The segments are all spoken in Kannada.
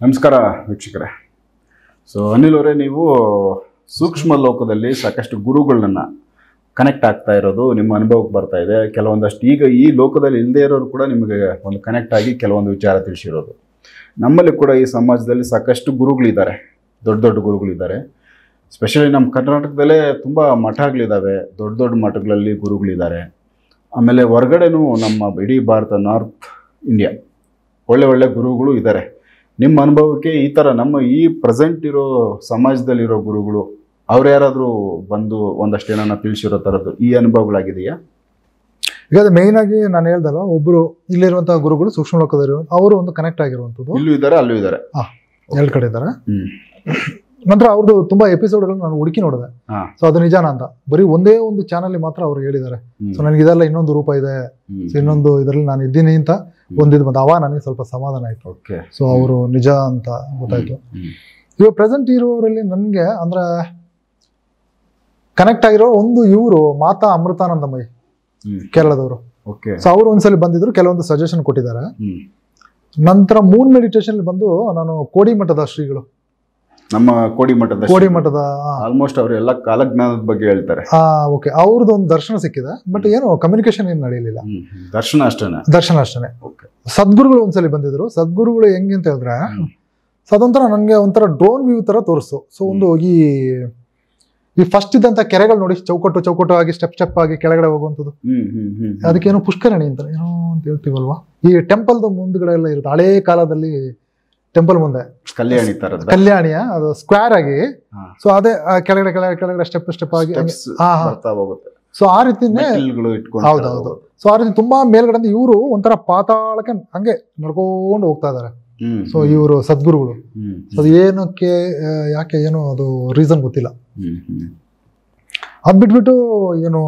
ನಮಸ್ಕಾರ ವೀಕ್ಷಕರೇ. ಸೊ ಅನಿಲ್ ಅವರೇ, ನೀವು ಸೂಕ್ಷ್ಮ ಲೋಕದಲ್ಲಿ ಸಾಕಷ್ಟು ಗುರುಗಳನ್ನ ಕನೆಕ್ಟ್ ಆಗ್ತಾ ಇರೋದು ನಿಮ್ಮ ಅನುಭವಕ್ಕೆ ಬರ್ತಾ ಇದೆ. ಕೆಲವೊಂದಷ್ಟು ಈಗ ಈ ಲೋಕದಲ್ಲಿ ಇಲ್ಲದೆ ಇರೋರು ಕೂಡ ನಿಮಗೆ ಒಂದು ಕನೆಕ್ಟ್ ಆಗಿ ಕೆಲವೊಂದು ವಿಚಾರ ತಿಳಿಸಿರೋದು. ನಮ್ಮಲ್ಲಿ ಕೂಡ ಈ ಸಮಾಜದಲ್ಲಿ ಸಾಕಷ್ಟು ಗುರುಗಳಿದ್ದಾರೆ, ದೊಡ್ಡ ದೊಡ್ಡ ಗುರುಗಳಿದ್ದಾರೆ. ಸ್ಪೆಷಲಿ ನಮ್ಮ ಕರ್ನಾಟಕದಲ್ಲೇ ತುಂಬ ಮಠಗಳಿದ್ದಾವೆ, ದೊಡ್ಡ ದೊಡ್ಡ ಮಠಗಳಲ್ಲಿ ಗುರುಗಳಿದ್ದಾರೆ. ಆಮೇಲೆ ಹೊರಗಡೆನೂ ನಮ್ಮ ಇಡೀ ಭಾರತ, ನಾರ್ತ್ ಇಂಡಿಯಾ ಒಳ್ಳೆ ಒಳ್ಳೆ ಗುರುಗಳು ಇದ್ದಾರೆ. ನಿಮ್ಮ ಅನುಭವಕ್ಕೆ ಈ ಥರ ನಮ್ಮ ಈ ಪ್ರೆಸೆಂಟ್ ಇರೋ ಸಮಾಜದಲ್ಲಿರೋ ಗುರುಗಳು ಅವ್ರು ಯಾರಾದರೂ ಬಂದು ಒಂದಷ್ಟು ಏನನ್ನ ತಿಳಿಸಿರೋ ಥರದ್ದು ಈ ಅನುಭವಗಳಾಗಿದೆಯಾ? ಈಗ ಅದು ಮೇಯ್ನ್ ಆಗಿ ನಾನು ಹೇಳ್ದಲ್ಲ, ಒಬ್ಬರು ಇಲ್ಲಿರುವಂತಹ ಗುರುಗಳು ಸೂಕ್ಷ್ಮ ಲೋಕದಲ್ಲಿರುವ ಅವರು ಒಂದು ಕನೆಕ್ಟ್ ಆಗಿರುವಂಥದ್ದು. ಇಲ್ಲೂ ಇದ್ದಾರೆ, ಅಲ್ಲೂ ಇದ್ದಾರೆ, ಎರಡು ಕಡೆ ಇದ್ದಾರೆ. ನಂತರ ಅವ್ರದ್ದು ತುಂಬಾ ಎಪಿಸೋಡ್ಗಳು ನಾನು ಹುಡುಕಿ ನೋಡಿದೆ. ಸೊ ಅದು ನಿಜಾನ ಅಂತ ಬರೀ ಒಂದೇ ಒಂದು ಚಾನಲ್ ಮಾತ್ರ ಅವ್ರು ಹೇಳಿದ್ದಾರೆ. ಸೊ ನನಗೆ ಇದೆಲ್ಲ ಇನ್ನೊಂದು ರೂಪ ಇದೆ, ಇನ್ನೊಂದು ಇದರಲ್ಲಿ ನಾನು ಇದ್ದೀನಿ ಅಂತ ಒಂದಿದ್ದು ಬಂದ ಅವ ನನಗೆ ಸ್ವಲ್ಪ ಸಮಾಧಾನ ಆಯ್ತು. ಸೊ ಅವರು ನಿಜ ಅಂತ ಗೊತ್ತಾಯ್ತು. ಇವಾಗ ಪ್ರೆಸೆಂಟ್ ಇರೋರಲ್ಲಿ ನನಗೆ ಅಂದ್ರೆ ಕನೆಕ್ಟ್ ಆಗಿರೋ ಒಂದು ಇವರು ಮಾತಾ ಅಮೃತಾನಂದಮಯಿ, ಕೇರಳದವರು. ಸೊ ಅವರು ಒಂದ್ಸಲಿ ಬಂದಿದ್ರು, ಕೆಲವೊಂದು ಸಜೆಷನ್ ಕೊಟ್ಟಿದ್ದಾರೆ. ನಂತರ ಮೂನ್ ಮೆಡಿಟೇಷನ್ ಬಂದು ನಾನು ಕೋಡಿಮಠದ ಶ್ರೀಗಳು, ನಮ್ಮ ಕೋಡಿಮಠದ ಆಲ್ಮೋಸ್ಟ್ ಅವರು ಎಲ್ಲ ಕಾಲಜ್ಞಾನದ ಬಗ್ಗೆ ಹೇಳ್ತಾರೆ. ಓಕೆ, ಅವ್ರದ್ದು ಒಂದು ದರ್ಶನ ಸಿಕ್ಕಿದೆ, ಬಟ್ ಏನು ಕಮ್ಯುನಿಕೇಶನ್ ಏನು ನಡೆಯಲಿಲ್ಲ, ದರ್ಶನ ಅಷ್ಟೇನೆ. ಸದ್ಗುರುಗಳು ಒಂದ್ಸಲಿ ಬಂದಿದ್ರು. ಸದ್ಗುರುಗಳು ಹೆಂಗೆ ಅಂತ ಹೇಳಿದ್ರೆ, ಅದೊಂಥರ ನನಗೆ ಒಂಥರ ಡ್ರೋನ್ ವ್ಯೂ ತರ ತೋರಿಸ್ತು. ಸೊ ಒಂದು ಈ ಫಸ್ಟ್ ಇದ್ದಂತ ಕೆರೆಗಳು ನೋಡಿ, ಚೌಕಟ್ಟು ಆಗಿ ಸ್ಟೆಪ್ ಆಗಿ ಕೆಳಗಡೆ ಹೋಗುವಂಥದ್ದು, ಅದಕ್ಕೇನೋ ಪುಷ್ಕರಣಿ ಅಂತ ಏನೋ ಅಂತ ಹೇಳ್ತೀವಲ್ವಾ. ಈ ಟೆಂಪಲ್ದು ಮುಂದ್ಗಡೆ ಎಲ್ಲ ಇರುತ್ತೆ, ಹಳೇ ಕಾಲದಲ್ಲಿ ಟೆಂಪಲ್ ಮುಂದೆ ಕಲ್ಯಾಣಿಯ ಅದು ಸ್ಕ್ವೇರ್ ಆಗಿ. ಸೊ ಅದೇ ಕೆಳಗಡೆ ಸ್ಟೆಪ್ ಆಗಿ ಸೊ ಆ ರೀತಿನೇ. ಹೌದೌದು. ಸೊ ಆ ರೀತಿ ತುಂಬಾ ಮೇಲ್ಗಡೆ ಇವರು ಒಂಥರ ಪಾತಾಳಕ್ಕೆ ಹಂಗೆ ನಡ್ಕೊಂಡು ಹೋಗ್ತಾ ಇದಾರೆ. ಸೊ ಇವರು ಸದ್ಗುರುಗಳು. ಅದು ಏನಕ್ಕೆ ಯಾಕೆ ಏನೋ ಅದು ರೀಸನ್ ಗೊತ್ತಿಲ್ಲ. ಅದ್ ಬಿಟ್ಬಿಟ್ಟು ಏನು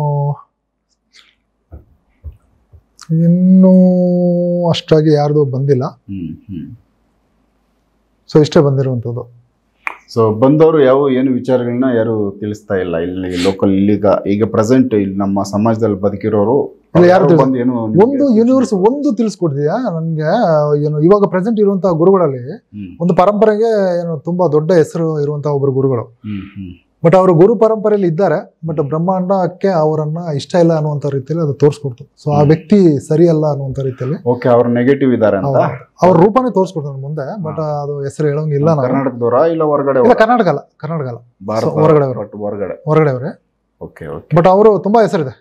ಇನ್ನೂ ಅಷ್ಟಾಗಿ ಯಾರ್ದು ಬಂದಿಲ್ಲ. ಸೊ ಇಷ್ಟೇ ಬಂದಿರುವಂಥದ್ದು. ಸೊ ಬಂದವರು ಏನು ವಿಚಾರಗಳನ್ನ ಯಾರು ತಿಳಿಸ್ತಾ ಇಲ್ಲ ಇಲ್ಲಿ ಲೋಕಲ್. ಈಗ ಪ್ರೆಸೆಂಟ್ ಇಲ್ಲಿ ನಮ್ಮ ಸಮಾಜದಲ್ಲಿ ಬದುಕಿರೋರು ಒಂದು ಯೂನಿವರ್ಸ್ ಒಂದು ತಿಳಿಸ್ಕೊಡ್ತೀಯಾ ನನ್ಗೆ? ಏನು ಇವಾಗ ಪ್ರೆಸೆಂಟ್ ಇರುವಂತಹ ಗುರುಗಳಲ್ಲಿ ಒಂದು ಪರಂಪರೆಗೆ ಏನು ತುಂಬಾ ದೊಡ್ಡ ಹೆಸರು ಇರುವಂತಹ ಒಬ್ಬರು ಗುರುಗಳು. ಬಟ್ ಅವರು ಗುರು ಪರಂಪರೆಯಲ್ಲಿ ಇದ್ದಾರೆ, ಬಟ್ ಬ್ರಹ್ಮಾಂಡಕ್ಕೆ ಅವರನ್ನ ಇಷ್ಟ ಇಲ್ಲ ಅನ್ನುವಂತ ರೀತಿಯಲ್ಲಿ ಅದು ತೋರಿಸ್ಕೊಡ್ತು. ಸೊ ಆ ವ್ಯಕ್ತಿ ಸರಿ ಅಲ್ಲ ಅನ್ನುವಂತ ರೀತಿಯಲ್ಲಿ ಅವ್ರು ನೆಗೆಟಿವ್ ಇದ್ದಾರೆ ಅಂತ ಅವ್ರ ರೂಪನೇ ತೋರಿಸ್ಕೊಡ್ತಾರೆ ಮುಂದೆ. ಬಟ್ ಅದು ಹೆಸರು ಹೇಳೋಂಗಿಲ್ಲ. ಕರ್ನಾಟಕದವರ ಇಲ್ಲ ಹೊರಗಡೆ? ಕರ್ನಾಟಕ ಅಲ್ಲ, ಹೊರಗಡೆ ಅವರೇ. ಬಟ್ ಅವರು ತುಂಬಾ ಹೆಸರಿದೆ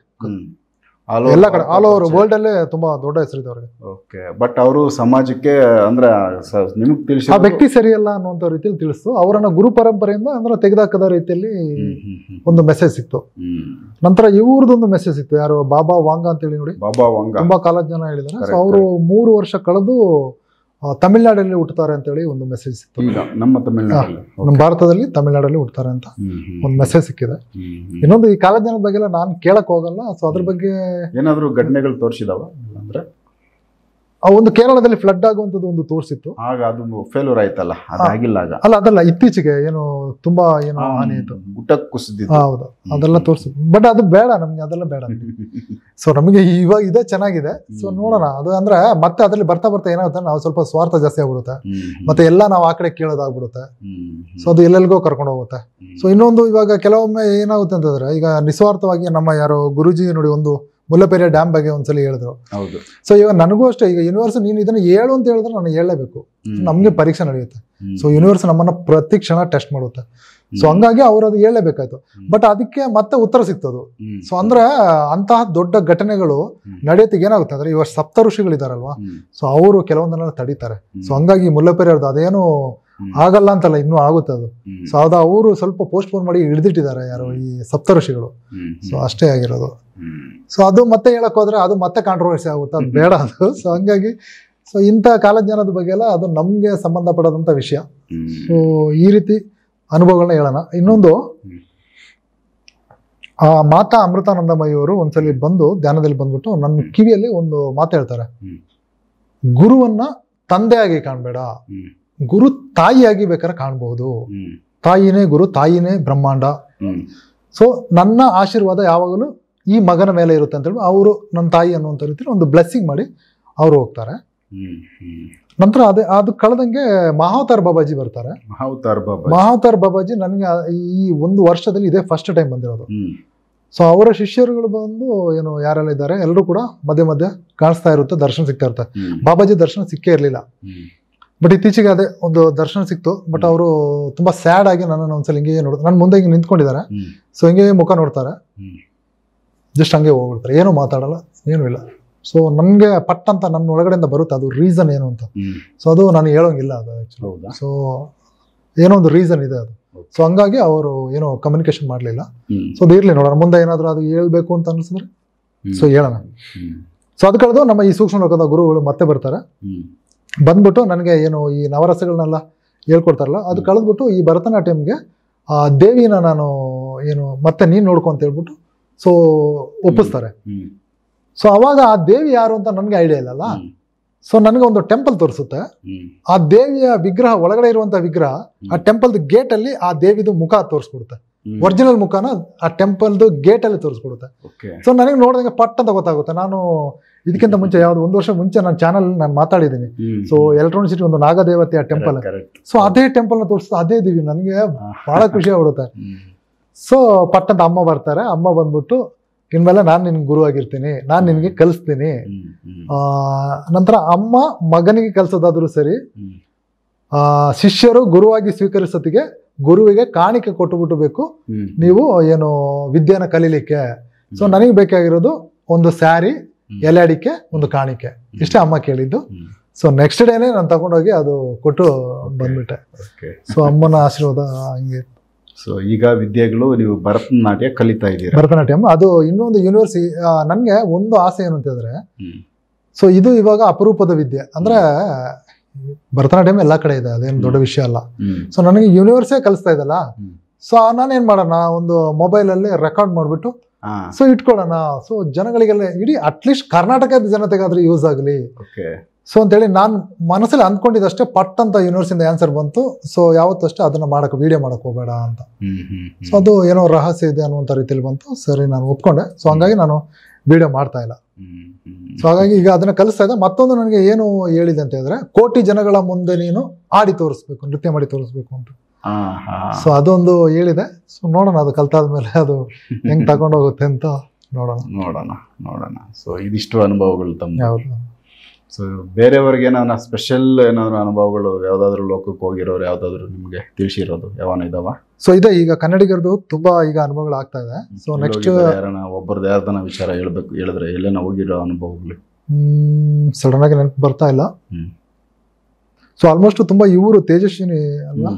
ಎಲ್ಲ ಕಡೆ, ಆಲ್ ಓವರ್ ವರ್ಲ್ಡ್ ಅಲ್ಲೇ ತುಂಬಾ ದೊಡ್ಡ ಹೆಸರಿದೆ ಅವ್ರಿಗೆ. ಬಟ್ ಅವರು ಸಮಾಜಕ್ಕೆ ಅಂದ್ರೆ ನಿಮ್ಗೆ ತಿಳಿಸಿ ಆ ವ್ಯಕ್ತಿ ಸರಿಯಲ್ಲ ಅನ್ನುವಂತ ರೀತಿಯಲ್ಲಿ ತಿಳಿಸ್ತು. ಅವರನ್ನ ಗುರು ಪರಂಪರೆಯಿಂದ ಅಂದ್ರೆ ತೆಗೆದಾಕದ ರೀತಿಯಲ್ಲಿ ಒಂದು ಮೆಸೇಜ್ ಸಿಕ್ತು. ನಂತರ ಇವ್ರದೊಂದು ಮೆಸೇಜ್ ಸಿಕ್ತು. ಯಾರು ಬಾಬಾ ವಾಂಗ ಅಂತ ಹೇಳಿ ನೋಡಿ, ತುಂಬಾ ಕಾಲೇಜ್ ಜನ ಹೇಳಿದ್ದಾರೆ. ಸೊ ಅವರು 3 ವರ್ಷ ಕಳೆದು ತಮಿಳ್ನಾಡಲ್ಲಿ ಹುಟ್ಟುತ್ತಾರೆ ಅಂತ ಹೇಳಿ ಒಂದು ಮೆಸೇಜ್ ಸಿಕ್ತು. ನಮ್ಮ ಭಾರತದಲ್ಲಿ ತಮಿಳ್ನಾಡಲ್ಲಿ ಹುಟ್ಟುತ್ತಾರೆ ಅಂತ ಒಂದು ಮೆಸೇಜ್ ಸಿಕ್ಕಿದೆ. ಇನ್ನೊಂದು ಈ ಕಾಲೇಜ್ ಜನದ ಬಗ್ಗೆ ನಾನು ಕೇಳಕ್ ಹೋಗಲ್ಲ. ಸೊ ಅದ್ರ ಬಗ್ಗೆ ಏನಾದ್ರು ಘಟನೆಗಳು ತೋರಿಸಿದಾವ ಅಂದ್ರೆ ಒಂದು ಕೇರಳದಲ್ಲಿ ಫ್ಲಡ್ ಆಗುವಂತದ್ದು ಒಂದು ತೋರಿಸಿತ್ತು. ಆಗ ಅದು ಫೇಲ್ಯೂರ್ ಆಯ್ತಲ್ಲ, ಅದಾಗಿಲ್ಲ. ಅದಲ್ಲ ಇತ್ತೀಚೆಗೆ ಏನು ತುಂಬಾ ಏನು ಹಾನಿ ಆಯ್ತು, ಗುಡ್ಡ ಕುಸಿದಿತ್ತು. ಹೌದು, ಅದೆಲ್ಲ ತೋರಿಸಿ. ಬಟ್ ಅದು ಬೇಡ ನಮ್ಗೆ, ಅದೆಲ್ಲ ಬೇಡ. ಸೊ ನಮಗೆ ಇವಾಗ ಇದೇ ಚೆನ್ನಾಗಿದೆ. ಸೊ ನೋಡೋಣ. ಅದು ಅಂದ್ರೆ ಮತ್ತೆ ಅದ್ರಲ್ಲಿ ಬರ್ತಾ ಏನಾಗುತ್ತೆ, ನಾವು ಸ್ವಲ್ಪ ಸ್ವಾರ್ಥ ಜಾಸ್ತಿ ಆಗ್ಬಿಡುತ್ತೆ. ಮತ್ತೆ ಎಲ್ಲ ನಾವು ಆ ಕಡೆ ಕೇಳೋದಾಗ್ಬಿಡುತ್ತೆ. ಸೊ ಅದು ಎಲ್ಲೆಲ್ಗೋ ಕರ್ಕೊಂಡು ಹೋಗುತ್ತೆ. ಸೊ ಇನ್ನೊಂದು ಇವಾಗ ಕೆಲವೊಮ್ಮೆ ಏನಾಗುತ್ತೆ ಅಂತಂದ್ರೆ, ಈಗ ನಿಸ್ವಾರ್ಥವಾಗಿ ನಮ್ಮ ಯಾರೋ ಗುರುಜಿ ನೋಡಿ ಒಂದು ಮುಲ್ಲಪೆರಿಯಾರ್ ಡ್ಯಾಮ್ ಬಗ್ಗೆ ಒಂದ್ಸಲಿ ಹೇಳಿದ್ರು. ಸೊ ಇವಾಗ ನನಗೂ ಅಷ್ಟೇ, ಈಗ ಯೂನಿವರ್ಸ್ ನೀನು ಇದನ್ನ ಹೇಳು ಅಂತ ಹೇಳಿದ್ರೆ ನಾನು ಹೇಳಲೇಬೇಕು. ನಮ್ಗೆ ಪರೀಕ್ಷೆ ನಡೆಯುತ್ತೆ. ಸೊ ಯೂನಿವರ್ಸ್ ನಮ್ಮನ್ನ ಪ್ರತಿ ಕ್ಷಣ ಟೆಸ್ಟ್ ಮಾಡುತ್ತೆ. ಸೊ ಹಂಗಾಗಿ ಅವ್ರು ಅದು ಹೇಳಲೇಬೇಕಾಯ್ತು. ಬಟ್ ಅದಕ್ಕೆ ಮತ್ತೆ ಉತ್ತರ ಸಿಗ್ತದು. ಸೊ ಅಂದ್ರೆ ಅಂತಹ ದೊಡ್ಡ ಘಟನೆಗಳು ನಡೆಯೋತ್ತಿಗೆ ಏನಾಗುತ್ತೆ ಅಂದ್ರೆ, ಇವಾಗ ಸಪ್ತ ಋಷಿಗಳಿದಾರಲ್ವಾ, ಸೊ ಅವರು ಕೆಲವೊಂದನ್ನ ತಡೀತಾರೆ. ಸೊ ಹಂಗಾಗಿ ಮುಲ್ಲಪೆರಿಯಾರ್ದು ಅದೇನು ಆಗಲ್ಲ ಅಂತಲ್ಲ, ಇನ್ನೂ ಆಗುತ್ತೆ ಅದು. ಸೊ ಅದು ಅವರು ಸ್ವಲ್ಪ ಪೋಸ್ಟ್ಪೋನ್ ಮಾಡಿ ಹಿಡಿದಿಟ್ಟಿದ್ದಾರೆ ಯಾರು ಈ ಸಪ್ತ ಋಷಿಗಳು. ಸೊ ಅಷ್ಟೇ ಆಗಿರೋದು. ಸೊ ಅದು ಮತ್ತೆ ಹೇಳಕ್ ಹೋದ್ರೆ ಅದು ಮತ್ತೆ ಕಾಂಟ್ರವರ್ಸಿ ಆಗುತ್ತೆ, ಅದು ಬೇಡ ಅದು. ಸೊ ಹಂಗಾಗಿ ಸೊ ಇಂಥ ಕಾಲಜ್ಞಾನದ ಬಗ್ಗೆ ಎಲ್ಲ ಅದು ನಮ್ಗೆ ಸಂಬಂಧಪಡದಂತ ವಿಷಯ. ಸೊ ಈ ರೀತಿ ಅನುಭವಗಳನ್ನ ಹೇಳೋಣ. ಇನ್ನೊಂದು, ಆ ಮಾತಾ ಅಮೃತಾನಂದಮಯಿ ಅವರು ಒಂದ್ಸಲಿ ಬಂದು ಧ್ಯಾನದಲ್ಲಿ ಬಂದ್ಬಿಟ್ಟು ನನ್ನ ಕಿವಿಯಲ್ಲಿ ಒಂದು ಮಾತು ಹೇಳ್ತಾರೆ. ಗುರುವನ್ನ ತಂದೆಯಾಗಿ ಕಾಣ್ಬೇಡ, ಗುರು ತಾಯಿಯಾಗಿ ಬೇಕಾದ್ರೆ ಕಾಣಬಹುದು. ತಾಯಿನೇ ಗುರು, ತಾಯಿನೇ ಬ್ರಹ್ಮಾಂಡ. ಸೊ ನನ್ನ ಆಶೀರ್ವಾದ ಯಾವಾಗಲೂ ಈ ಮಗನ ಮೇಲೆ ಇರುತ್ತೆ ಅಂತ ಹೇಳಿ ಅವರು ನನ್ನ ತಾಯಿ ಅನ್ನುವಂಥ ರೀತಿಯಲ್ಲಿ ಒಂದು ಬ್ಲೆಸ್ಸಿಂಗ್ ಮಾಡಿ ಅವರು ಹೋಗ್ತಾರೆ. ನಂತರ ಅದು ಕಳೆದಂಗೆ ಮಹಾವತಾರ್ ಬಾಬಾಜಿ ಬರ್ತಾರೆ. ಮಹಾವತಾರ್ ಬಾಬಾಜಿ ನನಗೆ ಈ ಒಂದು ವರ್ಷದಲ್ಲಿ ಇದೇ ಫಸ್ಟ್ ಟೈಮ್ ಬಂದಿರೋದು. ಸೊ ಅವರ ಶಿಷ್ಯರುಗಳು ಬಂದು ಏನು ಯಾರೆಲ್ಲ ಇದ್ದಾರೆ ಎಲ್ಲರೂ ಕೂಡ ಮಧ್ಯೆ ಮಧ್ಯೆ ಕಾಣಿಸ್ತಾ ಇರುತ್ತೆ, ದರ್ಶನ ಸಿಗ್ತಾ ಇರುತ್ತೆ. ಬಾಬಾಜಿ ದರ್ಶನ ಸಿಕ್ಕೇ ಇರಲಿಲ್ಲ, ಬಟ್ ಇತ್ತೀಚೆಗೆ ಅದೇ ಒಂದು ದರ್ಶನ ಸಿಕ್ತು. ಬಟ್ ಅವರು ತುಂಬಾ ಸ್ಯಾಡ್ ಆಗಿ ನನ್ನನ್ನು ಒಂದ್ಸಲ ಹಿಂಗೆ ನೋಡ್ ನನ್ನ ಮುಂದೆ ಹಿಂಗೆ ನಿಂತ್ಕೊಂಡಿದ್ದಾರೆ. ಸೊ ಹಿಂಗೆ ಮುಖ ನೋಡ್ತಾರೆ, ಜಸ್ಟ್ ಹಂಗೆ ಹೋಗ್ಬಿಡ್ತಾರೆ, ಏನೂ ಮಾತಾಡಲ್ಲ, ಏನೂ ಇಲ್ಲ. ಸೊ ನನಗೆ ಪಟ್ ಅಂತ ನನ್ನ ಒಳಗಡೆಯಿಂದ ಬರುತ್ತೆ ಅದು ರೀಸನ್ ಏನು ಅಂತ. ಸೊ ಅದು ನಾನು ಹೇಳೋಂಗಿಲ್ಲ ಅದು ಆ್ಯಕ್ಚುಲಿ. ಸೊ ಏನೋ ಒಂದು ರೀಸನ್ ಇದೆ ಅದು. ಸೊ ಹಂಗಾಗಿ ಅವರು ಏನೋ ಕಮ್ಯುನಿಕೇಶನ್ ಮಾಡಲಿಲ್ಲ. ಸೊ ಅದು ಇರಲಿ, ನೋಡೋಣ ಮುಂದೆ ಏನಾದರೂ ಅದು ಹೇಳ್ಬೇಕು ಅಂತ ಅನಿಸಿದ್ರೆ ಸೊ ಹೇಳೋಣ. ಸೊ ಅದು ಕಳೆದು ನಮ್ಮ ಈ ಸೂಕ್ಷ್ಮ ಲೋಕದ ಗುರುಗಳು ಮತ್ತೆ ಬರ್ತಾರೆ. ಬಂದ್ಬಿಟ್ಟು ನನಗೆ ಏನು ಈ ನವರಸಗಳನ್ನೆಲ್ಲ ಹೇಳ್ಕೊಡ್ತಾರಲ್ಲ ಅದು ಕಳೆದ್ಬಿಟ್ಟು ಈ ಭರತನಾಟ್ಯಂಗೆ ಆ ದೇವಿನ ನಾನು ಏನು ಮತ್ತೆ ನೀನು ನೋಡ್ಕೊ ಅಂತ ಹೇಳ್ಬಿಟ್ಟು ಸೊ ಒಪ್ಪಿಸ್ತಾರೆ. ಸೊ ಅವಾಗ ಆ ದೇವಿ ಯಾರು ಅಂತ ನನಗೆ ಐಡಿಯಾ ಇಲ್ಲಲ್ಲ. ಸೊ ನನಗೆ ಒಂದು ಟೆಂಪಲ್ ತೋರಿಸುತ್ತೆ. ಆ ದೇವಿಯ ವಿಗ್ರಹ ಒಳಗಡೆ ಇರುವಂತ ವಿಗ್ರಹ ಆ ಟೆಂಪಲ್ದು ಗೇಟ್ ಅಲ್ಲಿ ಆ ದೇವಿದು ಮುಖ ತೋರಿಸ್ಕೊಡುತ್ತೆ. ಒರಿಜಿನಲ್ ಮುಖನ ಆ ಟೆಂಪಲ್ದು ಗೇಟ್ ಅಲ್ಲಿ ತೋರಿಸ್ಕೊಡುತ್ತೆ. ಸೊ ನನಗೆ ನೋಡಿದಂಗೆ ಪಟ್ ಅಂತ ಗೊತ್ತಾಗುತ್ತೆ. ನಾನು ಇದಕ್ಕಿಂತ ಮುಂಚೆ ಯಾವ್ದು 1 ವರ್ಷ ಮುಂಚೆ ನನ್ನ ಚಾನಲ್ ನಾನು ಮಾತಾಡಿದ್ದೀನಿ. ಸೊ ಎಲೆಕ್ಟ್ರಾನಿಕ್ ಸಿಟಿ ಒಂದು ನಾಗದೇವತೆಯ ಟೆಂಪಲ್. ಸೊ ಅದೇ ಟೆಂಪಲ್ ನ ತೋರಿಸ್ತಾ ಅದೇ ದೇವಿ, ನನಗೆ ಬಹಳ ಖುಷಿ ಆಗ್ಬಿಡುತ್ತೆ. ಸೊ ಪಟ್ ಅಂತ ಅಮ್ಮ ಬರ್ತಾರೆ. ಅಮ್ಮ ಬಂದ್ಬಿಟ್ಟು ಇನ್ಮೇಲೆ ನಾನು ನಿನ್ಗೆ ಗುರು ಆಗಿರ್ತೀನಿ, ನಾನು ನಿನಗೆ ಕಲಿಸ್ತೀನಿ. ನಂತರ ಅಮ್ಮ ಮಗನಿಗೆ ಕಲಿಸೋದಾದ್ರೂ ಸರಿ, ಶಿಷ್ಯರು ಗುರುವಾಗಿ ಸ್ವೀಕರಿಸೋತಿಗೆ ಗುರುವಿಗೆ ಕಾಣಿಕೆ ಕೊಟ್ಟುಬಿಟ್ಟು ಬೇಕು ನೀವು ಏನು ವಿದ್ಯೆನ ಕಲೀಲಿಕ್ಕೆ. ಸೊ ನನಗೆ ಬೇಕಾಗಿರೋದು ಒಂದು ಸ್ಯಾರಿ, ಎಲೆ ಅಡಿಕೆ, ಒಂದು ಕಾಣಿಕೆ, ಇಷ್ಟೇ ಅಮ್ಮ ಕೇಳಿದ್ದು. ಸೊ ನೆಕ್ಸ್ಟ್ ಡೇನೆ ನಾನು ತಗೊಂಡೋಗಿ ಅದು ಕೊಟ್ಟು ಬಂದ್ಬಿಟ್ಟೆ. ಸೊ ಅಮ್ಮನ ಆಶೀರ್ವಾದ ಹಂಗೆ. ಸೊ ಈಗ ವಿದ್ಯೆಗಳು ನೀವು ಭರತನಾಟ್ಯ ಕಲಿತಾ ಇದ್ದೀರಾ? ಭರತನಾಟ್ಯಂ ಅದು ಇನ್ನೊಂದು ಯೂನಿವರ್ಸಿಟಿ. ನನಗೆ ಒಂದು ಆಸೆ ಏನು ಅಂತ ಹೇಳಿದ್ರೆ, ಸೊ ಇದು ಇವಾಗ ಅಪರೂಪದ ವಿದ್ಯೆ ಅಂದ್ರೆ ಭರತನಾಟ್ಯಂ ಎಲ್ಲ ಕಡೆ ಇದೆ, ಅದೇನು ದೊಡ್ಡ ವಿಷಯ ಅಲ್ಲ. ಸೊ ನನಗೆ ಯೂನಿವರ್ಸೇ ಕಲಿಸ್ತಾ ಇದಲ್ಲ. ಸೊ ನಾನೇನ್ ಮಾಡೋಣ, ಒಂದು ಮೊಬೈಲ್ ಅಲ್ಲಿ ರೆಕಾರ್ಡ್ ಮಾಡ್ಬಿಟ್ಟು ಸೊ ಇಟ್ಕೊಳ್ಳೋಣ. ಸೊ ಜನಗಳಿಗೆಲ್ಲ ಇಡೀ ಅಟ್ಲೀಸ್ಟ್ ಕರ್ನಾಟಕದ ಜನತೆಗಾದ್ರೂ ಯೂಸ್ ಆಗಲಿ ಸೊ ಅಂತೇಳಿ ನಾನು ಮನಸ್ಸಲ್ಲಿ ಅಂದ್ಕೊಂಡಿದ್ದಷ್ಟೇ. ಪಟ್ ಅಂತ ಯೂನಿವರ್ಸಿಂದ ಆನ್ಸರ್ ಬಂತು. ಸೊ ಯಾವತ್ತಷ್ಟೇ ಅದನ್ನ ವಿಡಿಯೋ ಮಾಡಕ್ ಹೋಗಬೇಡ ಅಂತ. ಸೊ ಅದು ಏನೋ ರಹಸ್ಯ ಇದೆ ಅನ್ನುವಂಥ ರೀತಿಯಲ್ಲಿ ಬಂತು. ಸರಿ, ನಾನು ಒಪ್ಕೊಂಡೆ. ಸೊ ಹಂಗಾಗಿ ನಾನು ವಿಡಿಯೋ ಮಾಡ್ತಾ ಇಲ್ಲ. ಸೊ ಹಾಗಾಗಿ ಈಗ ಅದನ್ನ ಕಲಿಸ್ತಾ ಇದ್ದೆ. ಮತ್ತೊಂದು ನನಗೆ ಏನು ಹೇಳಿದೆ ಅಂತ ಹೇಳಿದ್ರೆ, ಕೋಟಿ ಜನಗಳ ಮುಂದೆ ನೀನು ಆಡಿ ತೋರಿಸ್ಬೇಕು, ನೃತ್ಯ ಮಾಡಿ ತೋರಿಸ್ಬೇಕು ಅಂತ. ಸೊ ಅದೊಂದು ಹೇಳಿದೆ. ಸೊ ನೋಡೋಣ, ಅದು ಕಲ್ತಾದ್ಮೇಲೆ ಅದು ಹೆಂಗ್ ತಗೊಂಡೋಗುತ್ತೆ ಅಂತ ನೋಡೋಣ. ಸೊ ಇದಿಷ್ಟು ಅನುಭವಗಳು ತಮ್ಮ. ಸೊ ಬೇರೆಯವ್ರಿಗೆ ಏನಾದ್ರು ಸ್ಪೆಷಲ್ ಏನಾದ್ರು ಅನುಭವಗಳು ಯಾವ್ದಾದ್ರು ಲೋಕಕ್ಕೆ ಹೋಗಿರೋರು ಯಾವ್ದಾದ್ರು ನಿಮ್ಗೆ ತಿಳಿಸಿರೋದು ಯಾವನ ಇದಾವ? ಸೊ ಇದೆ, ಈಗ ಕನ್ನಡಿಗರದು ತುಂಬಾ ಈಗ ಅನುಭವಗಳು ಆಗ್ತಾ ಇದೆ. ಸೊ ನೆಕ್ಸ್ಟ್ ಒಬ್ಬರದ್ದು ಯಾರ್ದನ ವಿಚಾರ ಹೇಳಿದ್ರೆ ಎಲ್ಲೇನ ಹೋಗಿರೋ ಅನುಭವಗಳು ಸಡನ್ ಆಗಿ ನೆನಪು ಬರ್ತಾ ಇಲ್ಲ. ಸೊ ಆಲ್ಮೋಸ್ಟ್ ತುಂಬಾ ಇವರು ತೇಜಸ್ವಿನಿ ಅಲ್ವಾ,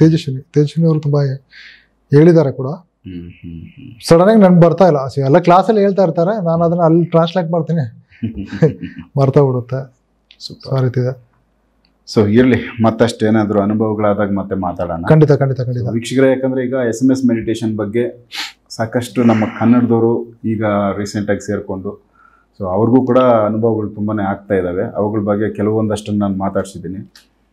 ತೇಜಸ್ವಿನಿ ಅವರು ತುಂಬಾ ಹೇಳಿದ್ದಾರೆ ಕೂಡ. ಸಡನ್ ಆಗಿ ನೆನಪು ಬರ್ತಾ ಇಲ್ಲ. ಎಲ್ಲ ಕ್ಲಾಸಲ್ಲಿ ಹೇಳ್ತಾ ಇರ್ತಾರೆ, ನಾನು ಅದನ್ನ ಅಲ್ಲಿ ಟ್ರಾನ್ಸ್ಲೇಟ್ ಮಾಡ್ತೀನಿ, ಮರ್ತಾ ಬಿಡುತ್ತೆ. ಆ ರೀತಿ ಇದೆ. ಸೊ ಇರ್ಲಿ, ಮತ್ತಷ್ಟು ಏನಾದ್ರು ಅನುಭವಗಳಾದಾಗ ಮತ್ತೆ ಮಾತಾಡೋಣ. ಖಂಡಿತ. ವೀಕ್ಷಕರೇ, ಯಾಕಂದ್ರೆ ಈಗ SMS ಮೆಡಿಟೇಷನ್ ಬಗ್ಗೆ ಸಾಕಷ್ಟು ನಮ್ಮ ಕನ್ನಡದವರು ಈಗ ರೀಸೆಂಟಾಗಿ ಸೇರಿಕೊಂಡು ಸೊ ಅವ್ರಿಗೂ ಕೂಡ ಅನುಭವಗಳು ತುಂಬಾ ಆಗ್ತಾ ಇದ್ದಾವೆ. ಅವುಗಳ ಬಗ್ಗೆ ಕೆಲವೊಂದಷ್ಟನ್ನು ನಾನು ಮಾತಾಡ್ಸಿದ್ದೀನಿ.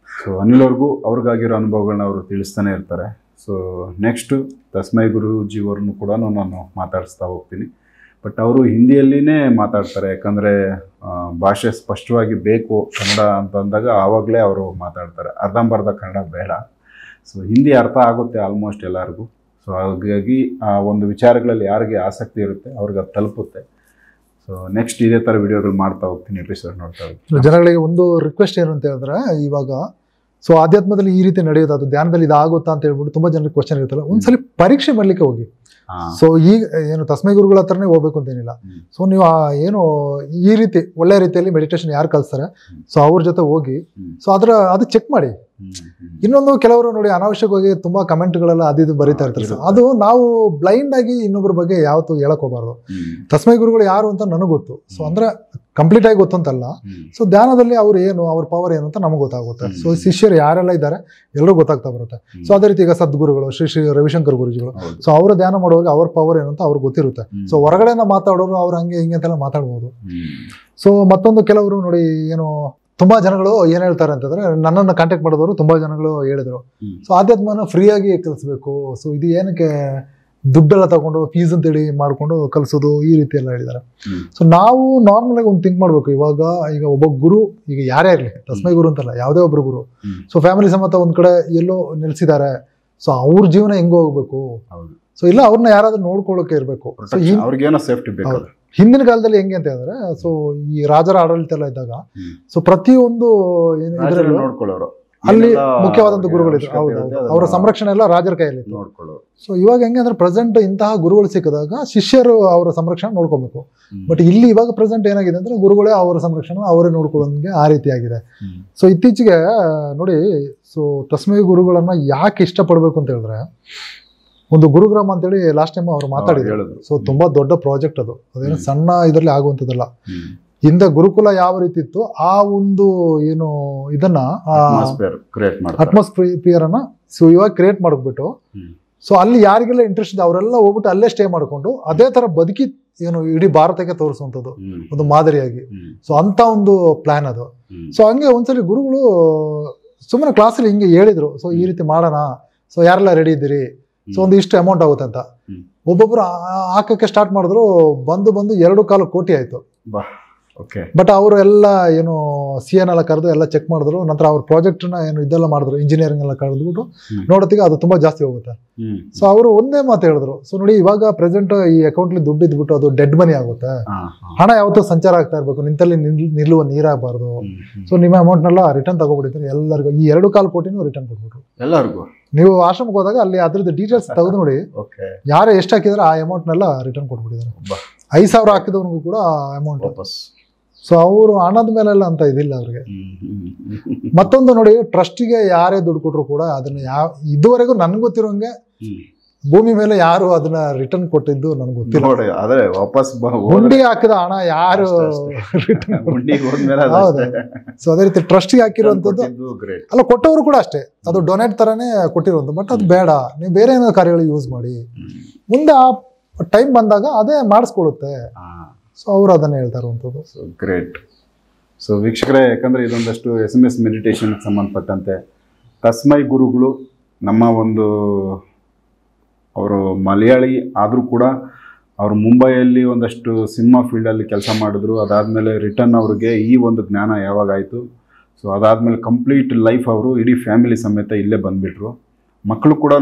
ಸೊ ಅನಿಲ್ ಅವ್ರಿಗೂ ಅವ್ರಿಗಾಗಿರೋ ಅನುಭವಗಳನ್ನ ಅವರು ತಿಳಿಸ್ತಾನೆ ಇರ್ತಾರೆ. ಸೊ ನೆಕ್ಸ್ಟು ತಸ್ಮೈ ಗುರೂಜಿಯವ್ರನ್ನು ಕೂಡ ನಾನು ಮಾತಾಡಿಸ್ತಾ ಹೋಗ್ತೀನಿ. ಬಟ್ ಅವರು ಹಿಂದಿಯಲ್ಲಿನೇ ಮಾತಾಡ್ತಾರೆ, ಯಾಕಂದರೆ ಭಾಷೆ ಸ್ಪಷ್ಟವಾಗಿ ಬೇಕು ಕನ್ನಡ ಅಂತಂದಾಗ ಆವಾಗಲೇ ಅವರು ಮಾತಾಡ್ತಾರೆ. ಅರ್ಧಂಬರ್ಧ ಕನ್ನಡ ಬೇಡ. ಸೊ ಹಿಂದಿ ಅರ್ಥ ಆಗುತ್ತೆ ಆಲ್ಮೋಸ್ಟ್ ಎಲ್ಲರಿಗೂ. ಸೊ ಹಾಗಾಗಿ ಆ ಒಂದು ವಿಚಾರಗಳಲ್ಲಿ ಯಾರಿಗೆ ಆಸಕ್ತಿ ಇರುತ್ತೆ ಅವ್ರಿಗೆ ಅದು ತಲುಪುತ್ತೆ. ಸೊ ನೆಕ್ಸ್ಟ್ ಇದೇ ಥರ ವಿಡಿಯೋಗಳು ಮಾಡ್ತಾ ಹೋಗ್ತೀನಿ, ಎಪಿಸೋಡ್ ನೋಡ್ತಾ ಹೋಗ್ತೀನಿ. ಜನಗಳಿಗೆ ಒಂದು ರಿಕ್ವೆಸ್ಟ್ ಏನು ಅಂತ ಹೇಳಿದ್ರೆ, ಇವಾಗ ಸೊ ಆಧ್ಯಾತ್ಮದಲ್ಲಿ ಈ ರೀತಿ ನಡೆಯೋದು, ಅದು ಧ್ಯಾನದಲ್ಲಿ ಇದಾಗುತ್ತಾ ಅಂತ ಹೇಳ್ಬಿಟ್ಟು ತುಂಬಾ ಜನರಿಗೆ ಕ್ವಶನ್ ಇರುತ್ತಲ್ಲ, ಒಂದ್ಸಲಿ ಪರೀಕ್ಷೆ ಮಾಡ್ಲಿಕ್ಕೆ ಹೋಗಿ. ಸೊ ಈಗ ಏನು ತಸ್ಮೈ ಗುರುಗಳ ಹತ್ರನೇ ಹೋಗ್ಬೇಕು ಅಂತೇನಿಲ್ಲ. ಸೊ ನೀವು ಏನು ಈ ರೀತಿ ಒಳ್ಳೆ ರೀತಿಯಲ್ಲಿ ಮೆಡಿಟೇಷನ್ ಯಾರು ಕಲಿಸ್ತಾರೆ ಸೊ ಅವ್ರ ಜೊತೆ ಹೋಗಿ ಸೊ ಅದು ಚೆಕ್ ಮಾಡಿ. ಇನ್ನೊಂದು ಕೆಲವರು ನೋಡಿ ಅನಾವಶ್ಯಕವಾಗಿ ತುಂಬಾ ಕಮೆಂಟ್ಗಳೆಲ್ಲ ಅದು ಬರೀತಾ ಇರ್ತಾರೆ. ಅದು ನಾವು ಬ್ಲೈಂಡ್ ಆಗಿ ಇನ್ನೊಬ್ಬರ ಬಗ್ಗೆ ಯಾವತ್ತೂ ಹೇಳಕ್ ಹೋಗಬಾರ್ದು. ತಸ್ಮೈ ಗುರುಗಳು ಯಾರು ಅಂತ ನನಗೆ ಗೊತ್ತು. ಸೊ ಅಂದ್ರೆ ಕಂಪ್ಲೀಟ್ ಆಗಿ ಗೊತ್ತಂತಲ್ಲ. ಸೊ ಧ್ಯಾನದಲ್ಲಿ ಅವ್ರು ಏನು, ಅವ್ರ ಪವರ್ ಏನು ಅಂತ ನಮಗೆ ಗೊತ್ತಾಗುತ್ತೆ. ಸೊ ಶಿಷ್ಯರು ಯಾರೆಲ್ಲ ಇದ್ದಾರೆ ಎಲ್ಲರೂ ಗೊತ್ತಾಗ್ತಾ ಬರುತ್ತೆ. ಸೊ ಅದೇ ರೀತಿ ಈಗ ಸದ್ಗುರುಗಳು ಶ್ರೀ ರವಿಶಂಕರ್ ಗುರುಜಿಗಳು, ಸೊ ಅವರ ಧ್ಯಾನ ಮಾಡುವಾಗ ಅವ್ರ ಪವರ್ ಏನು ಅಂತ ಅವ್ರಿಗೆ ಗೊತ್ತಿರುತ್ತೆ. ಸೊ ಹೊರಗಡೆನ ಮಾತಾಡೋರು ಅವ್ರು ಹಂಗೆ ಹಿಂಗೆ ಅಂತೆಲ್ಲ ಮಾತಾಡ್ಬೋದು. ಸೊ ಮತ್ತೊಂದು ಕೆಲವರು ನೋಡಿ ಏನು ತುಂಬಾ ಜನಗಳು ಏನ್ ಹೇಳ್ತಾರೆ ಅಂತಂದ್ರೆ, ನನ್ನನ್ನು ಕಾಂಟ್ಯಾಕ್ಟ್ ಮಾಡಿದವರು ತುಂಬಾ ಜನಗಳು ಹೇಳಿದ್ರು, ಸೊ ಆಧ್ಯಾತ್ಮನ ಫ್ರೀಯಾಗಿ ಕಲಿಸ್ಬೇಕು, ಸೊ ಇದು ಏನಕ್ಕೆ ದುಡ್ಡೆಲ್ಲ ತಗೊಂಡು ಫೀಸ್ ಅಂತೇಳಿ ಮಾಡ್ಕೊಂಡು ಕಲಿಸೋದು ಈ ರೀತಿ ಎಲ್ಲ ಹೇಳಿದ್ದಾರೆ. ಸೊ ನಾವು ನಾರ್ಮಲ್ ಆಗಿ ಒಂದು ಥಿಂಕ್ ಮಾಡ್ಬೇಕು. ಈಗ ಒಬ್ಬ ಗುರು, ಈಗ ಯಾರೇ ಇರಲಿ, ತಸ್ಮೈ ಗುರು ಅಂತಲ್ಲ, ಯಾವುದೇ ಒಬ್ರು ಗುರು, ಸೊ ಫ್ಯಾಮಿಲಿ ಸಮೇತ ಒಂದ್ ಕಡೆ ಎಲ್ಲೋ ನೆಲೆಸಿದ್ದಾರೆ. ಸೊ ಅವ್ರ ಜೀವನ ಹೆಂಗ್ ಹೋಗ್ಬೇಕು, ಸೊ ಇಲ್ಲ ಅವ್ರನ್ನ ಯಾರಾದ್ರೂ ನೋಡ್ಕೊಳ್ಳೋಕೆ ಇರ್ಬೇಕು. ಹಿಂದಿನ ಕಾಲದಲ್ಲಿ ಹೆಂಗೆ ಅಂತ ಹೇಳಿದ್ರೆ, ಸೊ ಈ ರಾಜರ ಆಡಳಿತ ಎಲ್ಲ ಇದ್ದಾಗ, ಸೊ ಪ್ರತಿಯೊಂದು ನೋಡ್ಕೊಳ್ಳೋರು ಅಲ್ಲಿ ಮುಖ್ಯವಾದಂತ ಗುರುಗಳಿದ್ರು. ಹೌದು, ಅವರ ಸಂರಕ್ಷಣೆ ಎಲ್ಲ ರಾಜರ ಕೈಯಲ್ಲಿ ನೋಡ್ಕೊಳ್ಳೋರು. ಸೊ ಇವಾಗ ಹೆಂಗೆ ಅಂದ್ರೆ ಪ್ರೆಸೆಂಟ್ ಇಂತಹ ಗುರುಗಳು ಸಿಕ್ಕಿದಾಗ ಶಿಷ್ಯರು ಅವರ ಸಂರಕ್ಷಣೆ ನೋಡ್ಕೊಬೇಕು. ಬಟ್ ಇಲ್ಲಿ ಇವಾಗ ಪ್ರೆಸೆಂಟ್ ಏನಾಗಿದೆ ಅಂದ್ರೆ ಗುರುಗಳೇ ಅವರ ಸಂರಕ್ಷಣೆ ಅವರೇ ನೋಡ್ಕೊಳ್ಳೋಂಗೆ ಆ ರೀತಿ ಆಗಿದೆ. ಸೊ ಇತ್ತೀಚೆಗೆ ನೋಡಿ, ಸೊ ತಸ್ಮೈ ಗುರುಗಳನ್ನ ಯಾಕೆ ಇಷ್ಟಪಡ್ಬೇಕು ಅಂತ ಹೇಳಿದ್ರೆ, ಒಂದು ಗುರುಗ್ರಾಮ ಅಂತೇಳಿ ಲಾಸ್ಟ್ ಟೈಮ್ ಅವ್ರು ಮಾತಾಡಿದ್ರು. ಸೊ ತುಂಬಾ ದೊಡ್ಡ ಪ್ರಾಜೆಕ್ಟ್ ಅದು, ಅದೇನು ಸಣ್ಣ ಇದರಲ್ಲಿ ಆಗುವಂಥದ್ದಲ್ಲ. ಹಿಂದೆ ಗುರುಕುಲ ಯಾವ ರೀತಿ ಇತ್ತು ಆ ಒಂದು ಏನು ಇದನ್ನ ಅಟ್ಮಾಸ್ಫಿಯರ್ ಅನ್ನ ಸೊ ಇವಾಗ ಕ್ರಿಯೇಟ್ ಮಾಡ್ಬಿಟ್ಟು, ಸೊ ಅಲ್ಲಿ ಯಾರಿಗೆಲ್ಲ ಇಂಟ್ರೆಸ್ಟ್ ಇದೆ ಅವರೆಲ್ಲ ಹೋಗ್ಬಿಟ್ಟು ಅಲ್ಲೇ ಸ್ಟೇ ಮಾಡ್ಕೊಂಡು ಅದೇ ತರ ಬದುಕಿ ಏನು ಇಡೀ ಭಾರತಕ್ಕೆ ತೋರಿಸುವಂಥದ್ದು ಒಂದು ಮಾದರಿಯಾಗಿ. ಸೊ ಅಂತ ಒಂದು ಪ್ಲಾನ್ ಅದು. ಸೊ ಹಂಗೆ ಒಂದ್ಸಲಿ ಗುರುಗಳು ಸುಮ್ಮನೆ ಕ್ಲಾಸಲ್ಲಿ ಹಿಂಗೆ ಹೇಳಿದ್ರು, ಸೊ ಈ ರೀತಿ ಮಾಡೋಣ, ಸೊ ಯಾರೆಲ್ಲ ರೆಡಿ ಇದ್ದೀರಿ, ಸೊ ಒಂದು ಇಷ್ಟು ಅಮೌಂಟ್ ಆಗುತ್ತೆ ಅಂತ. ಒಬ್ಬೊಬ್ರು ಹಾಕಕ್ಕೆ ಸ್ಟಾರ್ಟ್ ಮಾಡಿದ್ರು, ಬಂದು 2.25 ಕೋಟಿ ಆಯ್ತು. ಬಟ್ ಅವರು ಎಲ್ಲ ಏನು CN ಎಲ್ಲ ಕರೆದು ಎಲ್ಲ ಚೆಕ್ ಮಾಡಿದ್ರು. ನಂತರ ಅವ್ರ ಪ್ರಾಜೆಕ್ಟ್ ನ ಏನು ಇದೆಲ್ಲ ಮಾಡಿದ್ರು, ಇಂಜಿನಿಯರಿಂಗ್ ಎಲ್ಲ ಕರೆದ್ಬಿಟ್ಟು ನೋಡೋತ್ತಿಗೆ ಅದು ತುಂಬಾ ಜಾಸ್ತಿ ಹೋಗುತ್ತೆ. ಸೊ ಅವರು ಒಂದೇ ಮಾತು ಹೇಳಿದ್ರು, ಸೊ ನೋಡಿ ಇವಾಗ ಪ್ರೆಸೆಂಟ್ ಈ ಅಕೌಂಟ್ಲಿ ದುಡ್ಡು ಇದ್ಬಿಟ್ಟು ಅದು ಡೆಡ್ ಮನಿ ಆಗುತ್ತೆ, ಹಣ ಯಾವತ್ತೂ ಸಂಚಾರ ಆಗ್ತಾ ಇರ್ಬೇಕು, ನಿಂತಲ್ಲಿ ನಿಲ್ಲುವ ನೀರಾಗಬಾರ್ದು. ಸೊ ನಿಮ್ಮ ಅಮೌಂಟ್ನೆಲ್ಲ ರಿಟರ್ನ್ ತಗೊಬಿಟ್ಟಿದ್ರೆ ಎಲ್ಲರಿಗೂ ಈ 2.25 ಕೋಟಿನೂ ರಿಟರ್ನ್ ಕೊಟ್ಬಿಟ್ರು ಎಲ್ಲರಿಗೂ. ನೀವು ಆಶ್ರಮಕ್ಕೆ ಹೋದಾಗ ಅಲ್ಲಿ ಅದ್ರದ್ದು ಡೀಟೇಲ್ಸ್ ತೆಗೆದು ನೋಡಿ, ಯಾರು ಎಷ್ಟು ಹಾಕಿದ್ರೆ ಆ ಅಮೌಂಟ್ನೆಲ್ಲ ರಿಟರ್ನ್ ಕೊಟ್ಬಿಟ್ಟಿದ್ದಾರೆ. 5,000 ಹಾಕಿದವನಿಗೂ ಕೂಡ ಅಮೌಂಟ್ ವಾಪಸ್. ಸೊ ಅವರು ಹಣದ ಮೇಲೆಲ್ಲ ಅಂತ ಇದಿಲ್ಲ ಅವ್ರಿಗೆ. ಮತ್ತೊಂದು ನೋಡಿ, ಟ್ರಸ್ಟಿಗೆ ಯಾರೇ ದುಡ್ಡು ಕೊಟ್ಟರು ಕೂಡ ಅದನ್ನ ಇದುವರೆಗೂ ನನ್ಗೆ ಗೊತ್ತಿರೋಂಗೆ ಭೂಮಿ ಮೇಲೆ ಯಾರು ಅದನ್ನ ರಿಟರ್ನ್ ಕೊಟ್ಟಿದ್ದು ನನ್ಗೆ ಗೊತ್ತಿಲ್ಲ. ಹುಂಡಿ ಹಾಕಿದ ಹಣ ಯಾರು ಸೊ ಅದೇ ರೀತಿ ಟ್ರಸ್ಟಿಗೆ ಹಾಕಿರುವಂತದ್ದು ಅಲ್ಲ, ಕೊಟ್ಟವರು ಕೂಡ ಅಷ್ಟೇ, ಅದು ಡೊನೇಟ್ ತರಾನೇ ಕೊಟ್ಟಿರುವಂತ. ಬಟ್ ಅದು ಬೇಡ, ನೀವು ಬೇರೆ ಏನೋ ಕಾರ್ಯಗಳಿಗೆ ಯೂಸ್ ಮಾಡಿ, ಮುಂದೆ ಆ ಟೈಮ್ ಬಂದಾಗ ಅದೇ ಮಾಡಿಸ್ಕೊಳುತ್ತೆ. ಸೊ ಅವರು ಅದನ್ನ ಹೇಳ್ತಾ ಇರುವಂಥದ್ದು. So great. ಸೊ ವೀಕ್ಷಕರೇ, ಯಾಕಂದರೆ ಇದೊಂದಷ್ಟು SMS ಮೆಡಿಟೇಷನ್ಗೆ ಸಂಬಂಧಪಟ್ಟಂತೆ ತಸ್ಮೈ ಗುರುಗಳು ನಮ್ಮ ಒಂದು, ಅವರು ಮಲಯಾಳಿ ಆದರೂ ಕೂಡ ಅವರು ಮುಂಬೈಯಲ್ಲಿ ಒಂದಷ್ಟು ಸಿನಿಮಾ ಫೀಲ್ಡಲ್ಲಿ ಕೆಲಸ ಮಾಡಿದ್ರು. ಅದಾದಮೇಲೆ ರಿಟರ್ನ್ ಅವ್ರಿಗೆ ಈ ಒಂದು ಜ್ಞಾನ ಯಾವಾಗಾಯಿತು, ಸೊ ಅದಾದಮೇಲೆ ಕಂಪ್ಲೀಟ್ ಲೈಫ್ ಅವರು ಇಡೀ ಫ್ಯಾಮಿಲಿ ಸಮೇತ ಇಲ್ಲೇ ಬಂದುಬಿಟ್ರು. ಮಕ್ಕಳು ಕೂಡ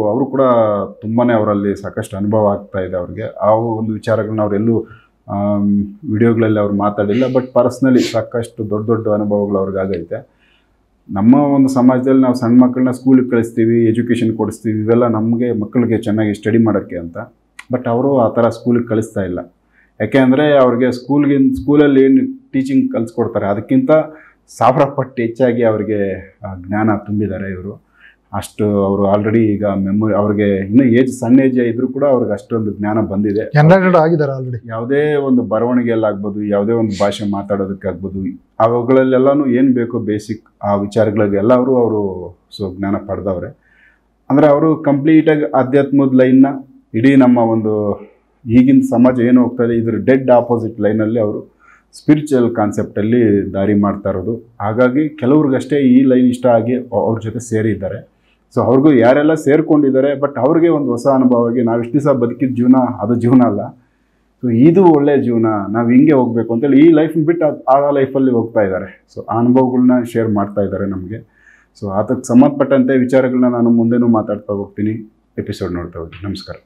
ಅವರು ಕೂಡ ತುಂಬಾ ಅವರಲ್ಲಿ ಸಾಕಷ್ಟು ಅನುಭವ ಆಗ್ತಾ ಇದೆ ಅವ್ರಿಗೆ. ಆ ಒಂದು ವಿಚಾರಗಳನ್ನ ಅವರೆಲ್ಲೂ ವಿಡಿಯೋಗಳಲ್ಲಿ ಅವ್ರು ಮಾತಾಡಿಲ್ಲ. ಬಟ್ ಪರ್ಸ್ನಲಿ ಸಾಕಷ್ಟು ದೊಡ್ಡ ಅನುಭವಗಳು ಅವ್ರಿಗಾಗೈತೆ. ನಮ್ಮ ಒಂದು ಸಮಾಜದಲ್ಲಿ ನಾವು ಸಣ್ಣ ಮಕ್ಕಳನ್ನ ಸ್ಕೂಲಿಗೆ ಕಳಿಸ್ತೀವಿ, ಎಜುಕೇಷನ್ ಕೊಡಿಸ್ತೀವಿ, ಇವೆಲ್ಲ ನಮಗೆ ಮಕ್ಕಳಿಗೆ ಚೆನ್ನಾಗಿ ಸ್ಟಡಿ ಮಾಡೋಕ್ಕೆ ಅಂತ. ಬಟ್ ಅವರು ಆ ಥರ ಸ್ಕೂಲಿಗೆ ಕಳಿಸ್ತಾ ಇಲ್ಲ. ಯಾಕೆ ಅಂದರೆ ಅವ್ರಿಗೆ ಸ್ಕೂಲಲ್ಲಿ ಏನು ಟೀಚಿಂಗ್ ಕಲಿಸ್ಕೊಡ್ತಾರೆ ಅದಕ್ಕಿಂತ 1000 ಪಟ್ಟು ಹೆಚ್ಚಾಗಿ ಅವ್ರಿಗೆ ಜ್ಞಾನ ತುಂಬಿದ್ದಾರೆ ಇವರು. ಅಷ್ಟು ಅವರು ಆಲ್ರೆಡಿ ಈಗ ಮೆಮೊರಿ, ಅವ್ರಿಗೆ ಇನ್ನೂ ಸಣ್ಣ ಏಜ್ ಇದ್ರೂ ಕೂಡ ಅವ್ರಿಗೆ ಅಷ್ಟೊಂದು ಜ್ಞಾನ ಬಂದಿದೆ. ಆಗಿದ್ದಾರೆ ಆಲ್ರೆಡಿ. ಯಾವುದೇ ಒಂದು ಬರವಣಿಗೆಯಲ್ಲಾಗ್ಬೋದು, ಯಾವುದೇ ಒಂದು ಭಾಷೆ ಮಾತಾಡೋದಕ್ಕಾಗ್ಬೋದು, ಅವುಗಳಲ್ಲೆಲ್ಲನೂ ಏನು ಬೇಕೋ ಬೇಸಿಕ್ ಆ ವಿಚಾರಗಳಿಗೆಲ್ಲ ಅವರು ಸೊ ಜ್ಞಾನ ಪಡೆದವ್ರೆ. ಅಂದರೆ ಅವರು ಕಂಪ್ಲೀಟಾಗಿ ಆಧ್ಯಾತ್ಮದ ಲೈನ್ನ ಇಡೀ ನಮ್ಮ ಒಂದು ಈಗಿನ ಸಮಾಜ ಏನು ಹೋಗ್ತಾ ಇದೆ ಇದ್ರ ಡೆಡ್ ಆಪೋಸಿಟ್ ಲೈನಲ್ಲಿ ಅವರು ಸ್ಪಿರಿಚುವಲ್ ಕಾನ್ಸೆಪ್ಟಲ್ಲಿ ದಾರಿ ಮಾಡ್ತಾ ಇರೋದು. ಹಾಗಾಗಿ ಕೆಲವ್ರಿಗಷ್ಟೇ ಈ ಲೈನ್ ಇಷ್ಟ ಆಗಿ ಅವ್ರ ಜೊತೆ ಸೇರಿದ್ದಾರೆ. ಸೊ ಅವ್ರಿಗೂ ಯಾರೆಲ್ಲ ಸೇರ್ಕೊಂಡಿದ್ದಾರೆ, ಬಟ್ ಅವ್ರಿಗೆ ಒಂದು ಹೊಸ ಅನುಭವ ಆಗಿ ನಾವು ಇಷ್ಟು ದಿವಸ ಬದುಕಿದ ಜೀವನ ಅದು ಜೀವನ ಅಲ್ಲ, ಸೊ ಇದು ಒಳ್ಳೆಯ ಜೀವನ, ನಾವು ಹಿಂಗೆ ಹೋಗಬೇಕು ಅಂತೇಳಿ ಈ ಲೈಫ್ ಬಿಟ್ಟು ಆ ಲೈಫಲ್ಲಿ ಹೋಗ್ತಾ ಇದ್ದಾರೆ. ಸೊ ಆ ಅನುಭವಗಳನ್ನ ಶೇರ್ ಮಾಡ್ತಾ ಇದ್ದಾರೆ ನಮಗೆ. ಸೊ ಅದಕ್ಕೆ ಸಂಬಂಧಪಟ್ಟಂತೆ ವಿಚಾರಗಳನ್ನ ನಾನು ಮುಂದೆನೂ ಮಾತಾಡ್ತಾ ಹೋಗ್ತೀನಿ. ಎಪಿಸೋಡ್ ನೋಡ್ತಾ ಹೋಗಿ. ನಮಸ್ಕಾರ.